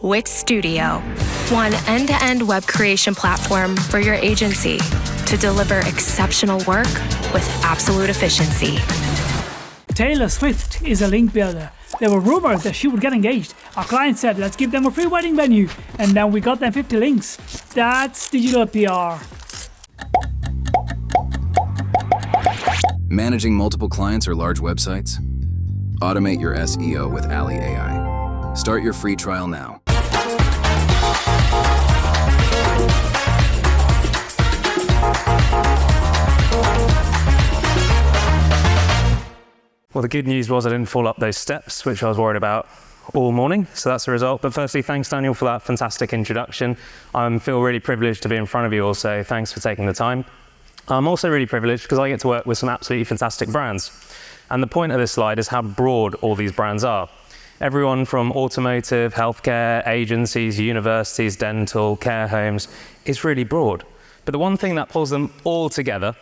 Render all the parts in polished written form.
Wix Studio, one end-to-end web creation platform for your agency to deliver exceptional work with absolute efficiency. Taylor Swift is a link builder. There were rumors that she would get engaged. Our client said, let's give them a free wedding venue. And then we got them 50 links. That's digital PR. Managing multiple clients or large websites? Automate your SEO with Ali AI. Start your free trial now. Well, the good news was I didn't fall up those steps, which I was worried about all morning, so that's the result. But firstly, thanks, Daniel, for that fantastic introduction. I feel really privileged to be in front of you also. Thanks for taking the time. I'm also really privileged because I get to work with some absolutely fantastic brands. And the point of this slide is how broad all these brands are. Everyone from automotive, healthcare, agencies, universities, dental, care homes, it's really broad. But the one thing that pulls them all together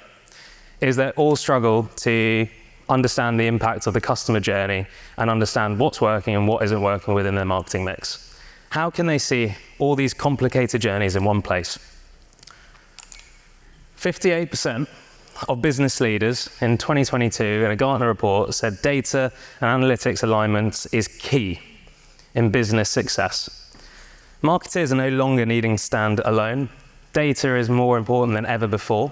is they all struggle to understand the impact of the customer journey and understand what's working and what isn't working within their marketing mix. How can they see all these complicated journeys in one place? 58% of business leaders in 2022 in a Gartner report said data and analytics alignment is key in business success. Marketers are no longer needing to stand alone. Data is more important than ever before.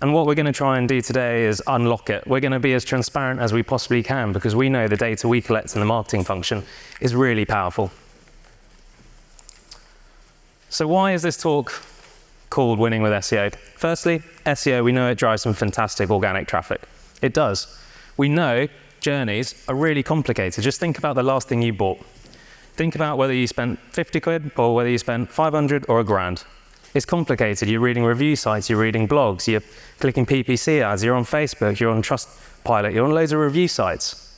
And what we're going to try and do today is unlock it. We're going to be as transparent as we possibly can because we know the data we collect in the marketing function is really powerful. So why is this talk called Winning with SEO? Firstly, SEO, we know it drives some fantastic organic traffic. It does. We know journeys are really complicated. Just think about the last thing you bought. Think about whether you spent 50 quid or whether you spent 500 or £1,000. It's complicated. You're reading review sites, you're reading blogs, you're clicking PPC ads, you're on Facebook, you're on Trustpilot, you're on loads of review sites.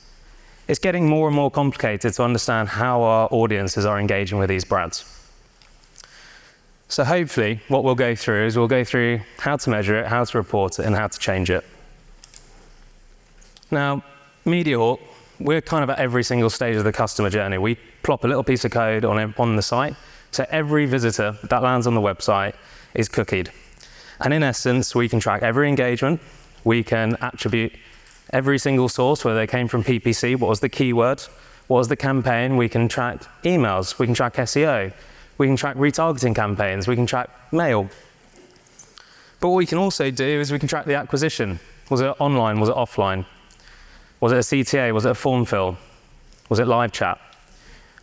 It's getting more and more complicated to understand how our audiences are engaging with these brands. So hopefully what we'll go through is we'll go through how to measure it, how to report it, and how to change it. Now, MediaHawk, we're kind of at every single stage of the customer journey. We plop a little piece of code on the site. So every visitor that lands on the website is cookied. And in essence, we can track every engagement. We can attribute every single source, whether they came from PPC, what was the keyword, what was the campaign. We can track emails, we can track SEO, we can track retargeting campaigns, we can track mail. But what we can also do is we can track the acquisition. Was it online, was it offline? Was it a CTA, was it a form fill? Was it live chat?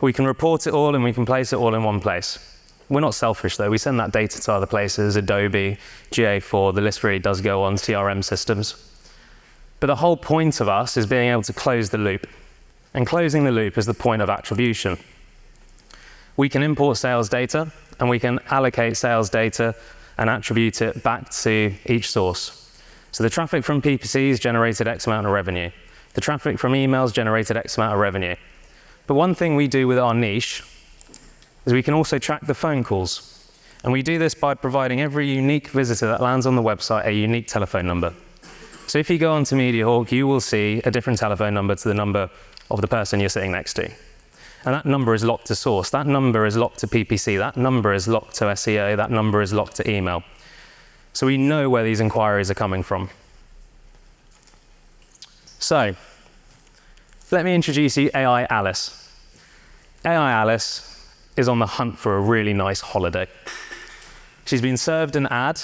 We can report it all and we can place it all in one place. We're not selfish though, we send that data to other places, Adobe, GA4, the list really does go on CRM systems. But the whole point of us is being able to close the loop. And closing the loop is the point of attribution. We can import sales data and we can allocate sales data and attribute it back to each source. So the traffic from PPCs generated X amount of revenue. The traffic from emails generated X amount of revenue. But one thing we do with our niche is we can also track the phone calls. And we do this by providing every unique visitor that lands on the website a unique telephone number. So if you go onto MediaHawk, you will see a different telephone number to the number of the person you're sitting next to. And that number is locked to source. That number is locked to PPC. That number is locked to SEO. That number is locked to email. So we know where these inquiries are coming from. So let me introduce you AI Alice. AI Alice is on the hunt for a really nice holiday. She's been served an ad,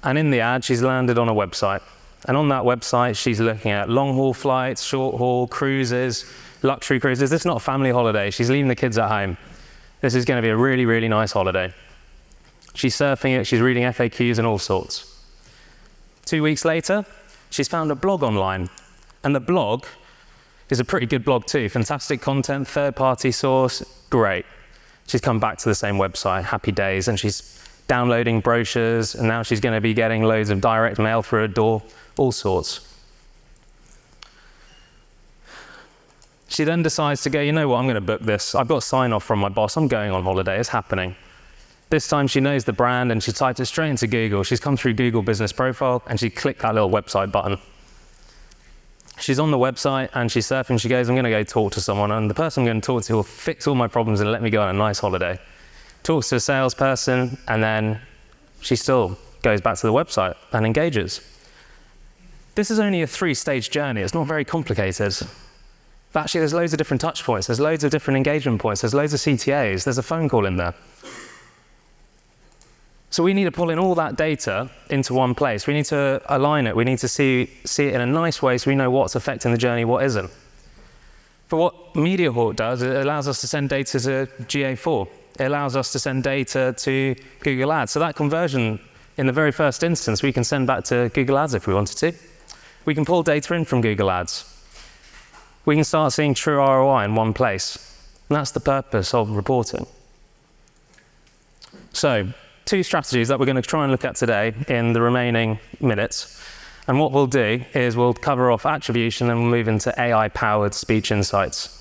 and in the ad, she's landed on a website. And on that website, she's looking at long-haul flights, short-haul cruises, luxury cruises. This is not a family holiday. She's leaving the kids at home. This is going to be a really, really nice holiday. She's surfing it. She's reading FAQs and all sorts. 2 weeks later, she's found a blog online. And the blog is a pretty good blog too. Fantastic content, third-party source, great. She's come back to the same website, happy days, and she's downloading brochures, and now she's going to be getting loads of direct mail through her door, all sorts. She then decides to go, you know what, I'm going to book this. I've got a sign-off from my boss. I'm going on holiday. It's happening. This time she knows the brand, and she typed it straight into Google. She's come through Google Business Profile, and she clicked that little website button. She's on the website and she's surfing. She goes, I'm going to go talk to someone, and the person I'm going to talk to will fix all my problems and let me go on a nice holiday. Talks to a salesperson, and then she still goes back to the website and engages. This is only a 3-stage journey. It's not very complicated. But actually, there's loads of different touch points. There's loads of different engagement points. There's loads of CTAs. There's a phone call in there. So we need to pull in all that data into one place. We need to align it. We need to see it in a nice way so we know what's affecting the journey, what isn't. But what MediaHawk does, it allows us to send data to GA4. It allows us to send data to Google Ads. So that conversion, in the very first instance, we can send back to Google Ads if we wanted to. We can pull data in from Google Ads. We can start seeing true ROI in one place. And that's the purpose of reporting. So, 2 strategies that we're going to try and look at today in the remaining minutes. And what we'll do is we'll cover off attribution and we'll move into AI-powered speech insights.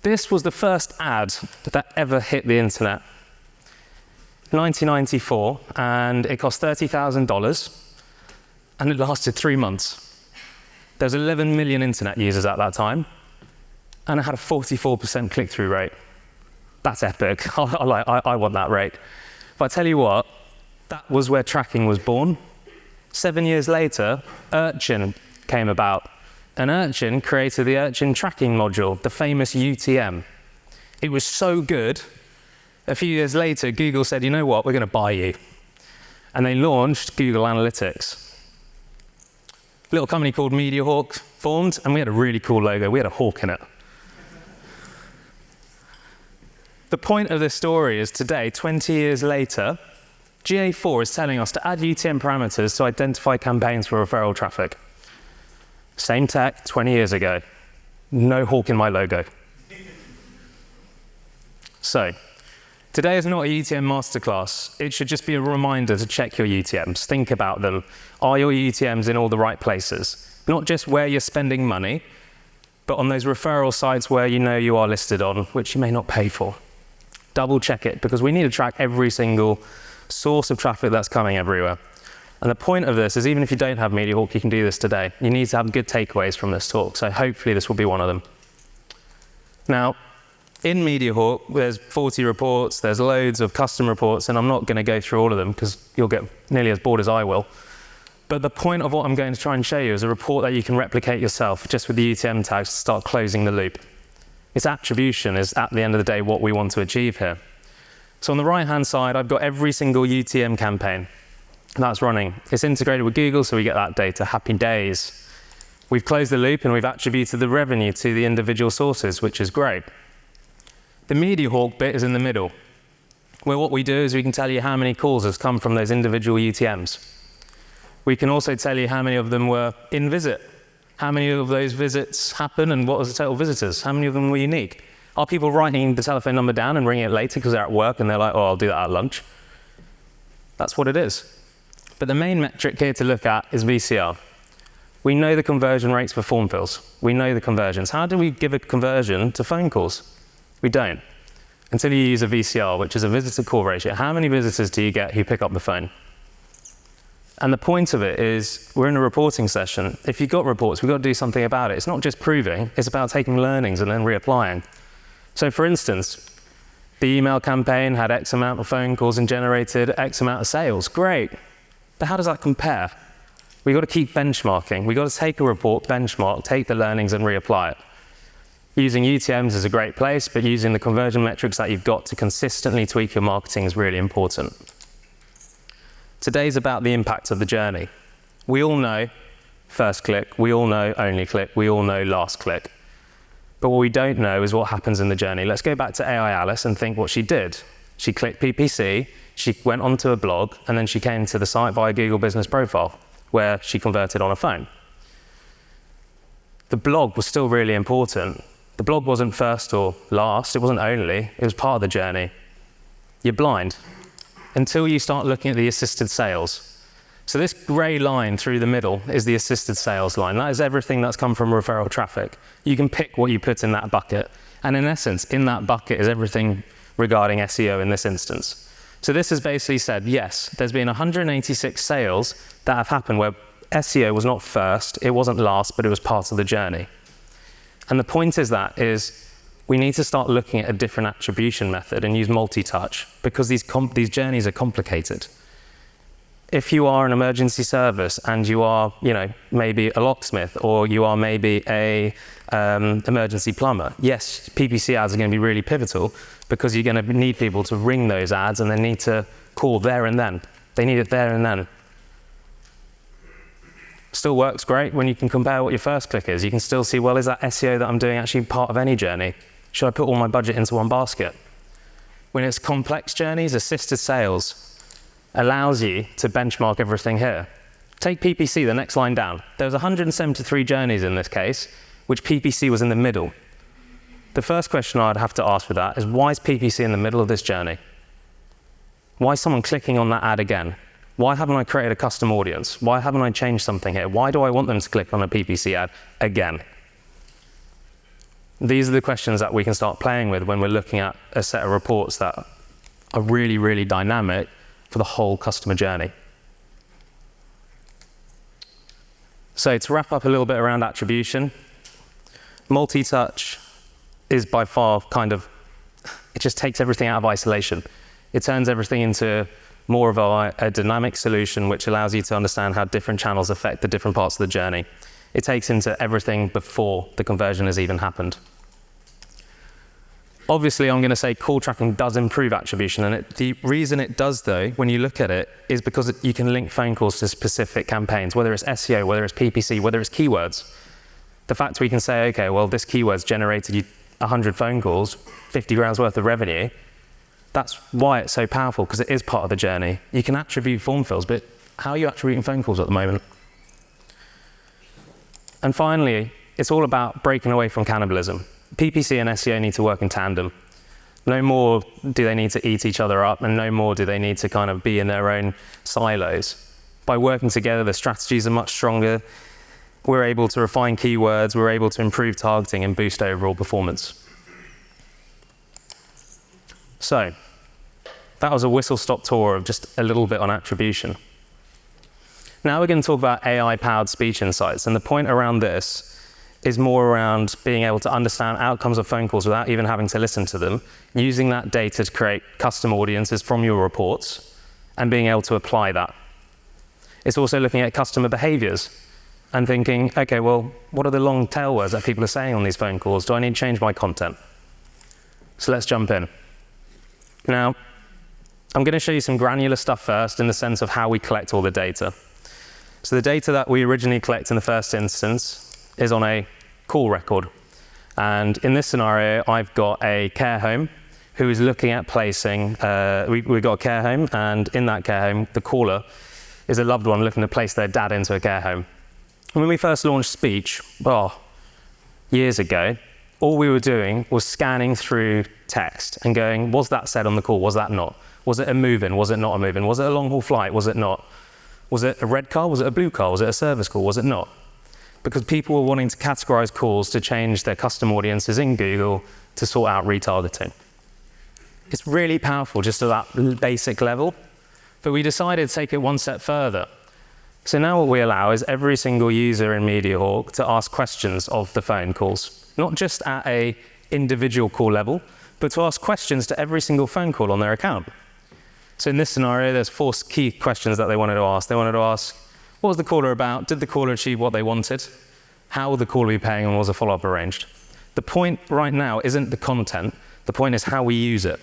This was the first ad that ever hit the internet. 1994, and it cost $30,000, and it lasted 3 months. There was 11 million internet users at that time, and it had a 44% click-through rate. That's epic. I want that rate. But I tell you what, that was where tracking was born. 7 years later, Urchin came about. And Urchin created the Urchin tracking module, the famous UTM. It was so good, a few years later, Google said, you know what, we're going to buy you. And they launched Google Analytics. A little company called MediaHawk formed, and we had a really cool logo. We had a hawk in it. The point of this story is today, 20 years later, GA4 is telling us to add UTM parameters to identify campaigns for referral traffic. Same tech 20 years ago. No hawk in my logo. So, today is not a UTM masterclass. It should just be a reminder to check your UTMs. Think about them. Are your UTMs in all the right places? Not just where you're spending money, but on those referral sites where you know you are listed on, which you may not pay for. Double check it, because we need to track every single source of traffic that's coming everywhere. And the point of this is, even if you don't have MediaHawk, you can do this today. You need to have good takeaways from this talk, so hopefully this will be one of them. Now, in MediaHawk, there's 40 reports, there's loads of custom reports, and I'm not going to go through all of them because you'll get nearly as bored as I will. But the point of what I'm going to try and show you is a report that you can replicate yourself just with the UTM tags to start closing the loop. Its attribution is, at the end of the day, what we want to achieve here. So on the right-hand side, I've got every single UTM campaign that's running. It's integrated with Google, so we get that data. Happy days. We've closed the loop and we've attributed the revenue to the individual sources, which is great. The MediaHawk bit is in the middle, where what we do is we can tell you how many calls has come from those individual UTMs. We can also tell you how many of them were in visit, how many of those visits happened and what was the total visitors, how many of them were unique. Are people writing the telephone number down and ringing it later because they're at work and they're like, oh, I'll do that at lunch? That's what it is. But the main metric here to look at is VCR. We know the conversion rates for form fills. We know the conversions. How do we give a conversion to phone calls? We don't, until you use a VCR, which is a visitor call ratio. How many visitors do you get who pick up the phone? And the point of it is, we're in a reporting session. If you've got reports, we've got to do something about it. It's not just proving, it's about taking learnings and then reapplying. So for instance, the email campaign had X amount of phone calls and generated X amount of sales. Great. But how does that compare? We've got to keep benchmarking. We've got to take a report, benchmark, take the learnings and reapply it. Using UTMs is a great place, but using the conversion metrics that you've got to consistently tweak your marketing is really important. Today's about the impact of the journey. We all know first click, we all know only click, we all know last click. But what we don't know is what happens in the journey. Let's go back to AI Alice and think what she did. She clicked PPC, she went onto a blog, and then she came to the site via Google Business Profile, where she converted on a phone. The blog was still really important. The blog wasn't first or last, it wasn't only, it was part of the journey. You're blind until you start looking at the assisted sales. So this gray line through the middle is the assisted sales line. That is everything that's come from referral traffic. You can pick what you put in that bucket. And in essence, in that bucket is everything regarding SEO in this instance. So this has basically said, yes, there's been 186 sales that have happened where SEO was not first, it wasn't last, but it was part of the journey. And the point is we need to start looking at a different attribution method and use multi-touch, because these journeys are complicated. If you are an emergency service and you are, maybe a locksmith, or you are maybe a emergency plumber, yes, PPC ads are going to be really pivotal, because you're going to need people to ring those ads and they need to call there and then. They need it there and then. Still works great when you can compare what your first click is. You can still see, well, is that SEO that I'm doing actually part of any journey? Should I put all my budget into one basket? When it's complex journeys, assisted sales allows you to benchmark everything here. Take PPC, the next line down. There was 173 journeys in this case, which PPC was in the middle. The first question I'd have to ask for that is, why is PPC in the middle of this journey? Why is someone clicking on that ad again? Why haven't I created a custom audience? Why haven't I changed something here? Why do I want them to click on a PPC ad again? These are the questions that we can start playing with when we're looking at a set of reports that are really, really dynamic for the whole customer journey. So to wrap up a little bit around attribution, multi-touch is by far it just takes everything out of isolation. It turns everything into more of a dynamic solution, which allows you to understand how different channels affect the different parts of the journey. It takes into everything before the conversion has even happened. Obviously, I'm going to say call tracking does improve attribution, and the reason it does, though, when you look at it, is because you can link phone calls to specific campaigns, whether it's SEO, whether it's PPC, whether it's keywords. The fact we can say, okay, well, this keyword's generated you 100 phone calls, 50 grand's worth of revenue. That's why it's so powerful, because it is part of the journey. You can attribute form fills, but how are you attributing phone calls at the moment? And finally, it's all about breaking away from cannibalism. PPC and SEO need to work in tandem. No more do they need to eat each other up, and no more do they need to kind of be in their own silos. By working together, the strategies are much stronger. We're able to refine keywords, we're able to improve targeting and boost overall performance. So, that was a whistle-stop tour of just a little bit on attribution. Now we're going to talk about AI-powered speech insights, and the point around this is more around being able to understand outcomes of phone calls without even having to listen to them, using that data to create custom audiences from your reports, and being able to apply that. It's also looking at customer behaviors and thinking, okay, well, what are the long tail words that people are saying on these phone calls? Do I need to change my content? So let's jump in. Now, I'm going to show you some granular stuff first in the sense of how we collect all the data. So the data that we originally collect in the first instance is on a call record. And in this scenario, I've got a care home who is looking at placing, we've got a care home, and in that care home, the caller is a loved one looking to place their dad into a care home. When we first launched speech, years ago, all we were doing was scanning through text and going, was that said on the call, was that not? Was it a move-in, was it not a move-in? Was it a long-haul flight, was it not? Was it a red car, was it a blue car? Was it a service call, was it not? Because people were wanting to categorize calls to change their custom audiences in Google to sort out retargeting. It's really powerful just at that basic level, but we decided to take it one step further. So now what we allow is every single user in MediaHawk to ask questions of the phone calls, not just at a individual call level, but to ask questions to every single phone call on their account. So in this scenario, there's 4 key questions that they wanted to ask. They wanted to ask, what was the caller about? Did the caller achieve what they wanted? How will the caller be paying, and was a follow-up arranged? The point right now isn't the content. The point is how we use it.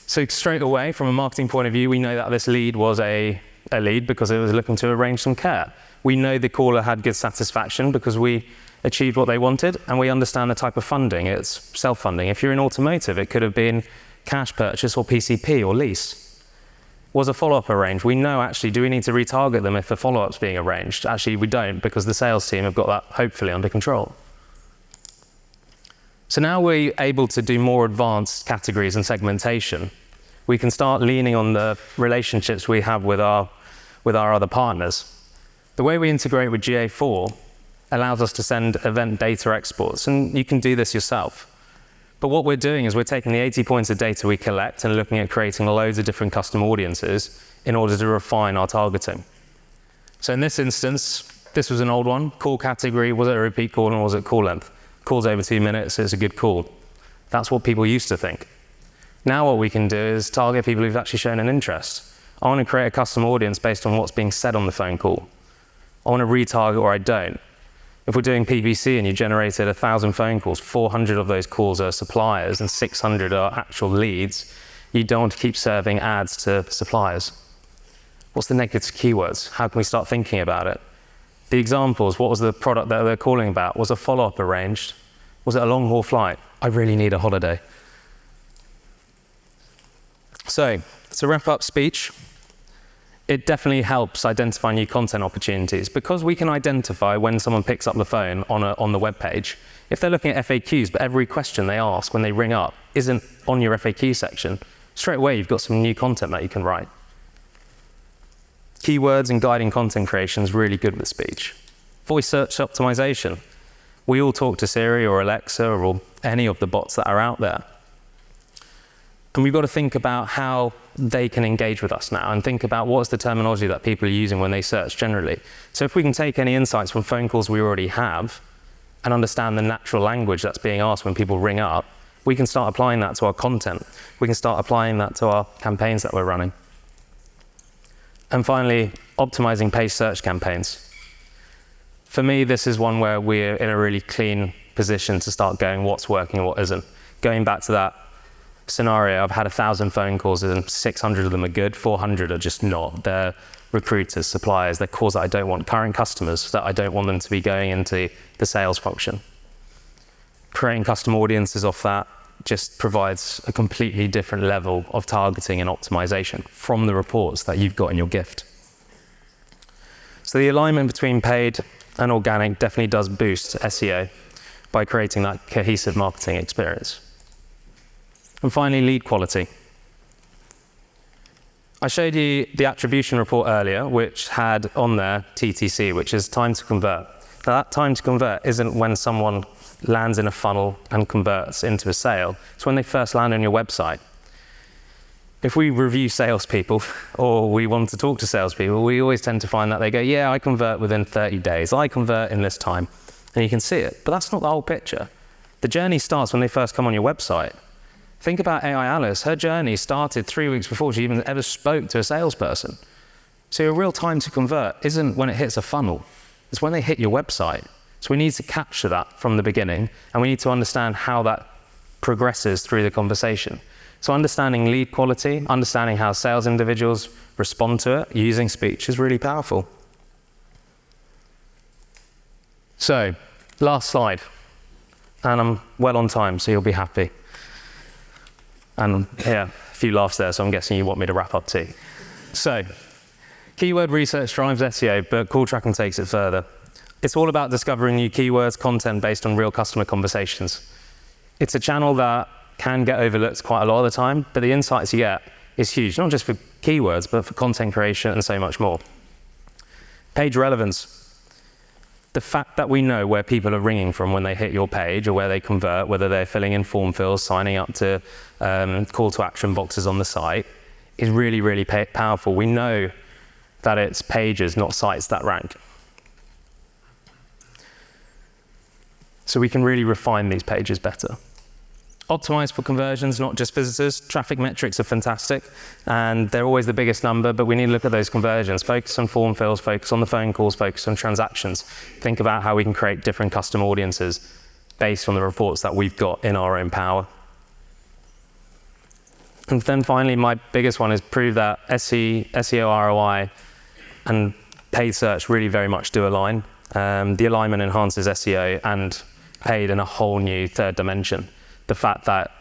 So straight away, from a marketing point of view, we know that this lead was a lead because it was looking to arrange some care. We know the caller had good satisfaction because we achieved what they wanted, and we understand the type of funding. It's self-funding. If you're in automotive, it could have been cash purchase or PCP or lease. Was a follow-up arranged? We know actually, do we need to retarget them if the follow-up's being arranged? Actually, we don't, because the sales team have got that hopefully under control. So now we're able to do more advanced categories and segmentation. We can start leaning on the relationships we have with our other partners. The way we integrate with GA4 allows us to send event data exports, and you can do this yourself. But what we're doing is we're taking the 80 points of data we collect and looking at creating loads of different custom audiences in order to refine our targeting. So in this instance, this was an old one. Call category, was it a repeat call and was it call length? Call's over 2 minutes, it's a good call. That's what people used to think. Now what we can do is target people who've actually shown an interest. I want to create a custom audience based on what's being said on the phone call. I want to retarget or I don't. If we're doing PPC and you generated 1,000 phone calls, 400 of those calls are suppliers and 600 are actual leads, you don't want to keep serving ads to suppliers. What's the negative keywords? How can we start thinking about it? The examples, what was the product that they're calling about? Was a follow-up arranged? Was it a long-haul flight? I really need a holiday. So, to wrap up speech, it definitely helps identify new content opportunities because we can identify when someone picks up the phone on the web page. If they're looking at FAQs, but every question they ask when they ring up isn't on your FAQ section, straight away you've got some new content that you can write. Keywords and guiding content creation is really good with speech. Voice search optimization. We all talk to Siri or Alexa or any of the bots that are out there. And we've got to think about how they can engage with us now and think about what's the terminology that people are using when they search generally. So if we can take any insights from phone calls we already have and understand the natural language that's being asked when people ring up, we can start applying that to our content. We can start applying that to our campaigns that we're running. And finally, optimizing paid search campaigns. For me, this is one where we're in a really clean position to start going what's working and what isn't. Going back to that scenario, I've had 1,000 phone calls and 600 of them are good, 400 are just not. They're recruiters, suppliers, they're calls that I don't want, current customers that I don't want them to be going into the sales function. Creating custom audiences off that just provides a completely different level of targeting and optimization from the reports that you've got in your gift. So the alignment between paid and organic definitely does boost SEO by creating that cohesive marketing experience. And finally, lead quality. I showed you the attribution report earlier, which had on there TTC, which is time to convert. Now, that time to convert isn't when someone lands in a funnel and converts into a sale. It's when they first land on your website. If we review salespeople or we want to talk to salespeople, we always tend to find that they go, yeah, I convert within 30 days. I convert in this time. And you can see it, but that's not the whole picture. The journey starts when they first come on your website. Think about AI Alice. Her journey started 3 weeks before she even ever spoke to a salesperson. So your real time to convert isn't when it hits a funnel. It's when they hit your website. So we need to capture that from the beginning, and we need to understand how that progresses through the conversation. So understanding lead quality, understanding how sales individuals respond to it using speech is really powerful. So, last slide. And I'm well on time, so you'll be happy. And yeah, a few laughs there, so I'm guessing you want me to wrap up too. So, keyword research drives SEO, but call tracking takes it further. It's all about discovering new keywords, content based on real customer conversations. It's a channel that can get overlooked quite a lot of the time, but the insights you get is huge, not just for keywords, but for content creation and so much more. Page relevance. The fact that we know where people are ringing from when they hit your page or where they convert, whether they're filling in form fills, signing up to call to action boxes on the site, is really, really powerful. We know that it's pages, not sites that rank. So we can really refine these pages better. Optimize for conversions, not just visitors. Traffic metrics are fantastic, and they're always the biggest number, but we need to look at those conversions. Focus on form fills, focus on the phone calls, focus on transactions. Think about how we can create different custom audiences based on the reports that we've got in our own power. And then finally, my biggest one is prove that SEO ROI and paid search really very much do align. The alignment enhances SEO and paid in a whole new third dimension. The fact that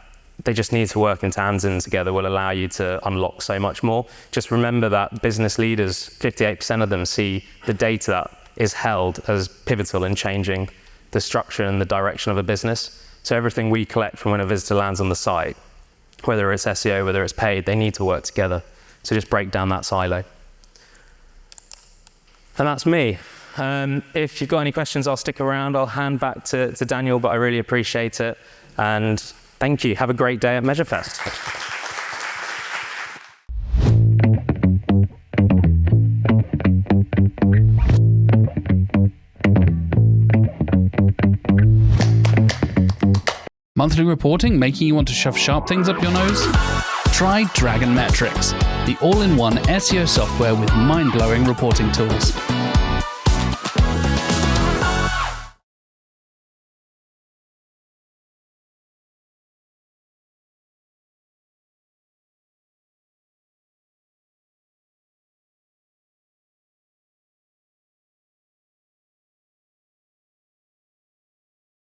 they just need to work in tandem together will allow you to unlock so much more. Just remember that business leaders, 58% of them see the data that is held as pivotal in changing the structure and the direction of a business. So everything we collect from when a visitor lands on the site, whether it's SEO, whether it's paid, they need to work together. So just break down that silo. And that's me. If you've got any questions, I'll stick around. I'll hand back to Daniel, but I really appreciate it. And thank you. Have a great day at MeasureFest. Monthly reporting making you want to shove sharp things up your nose? Try Dragon Metrics, the all-in-one SEO software with mind-blowing reporting tools.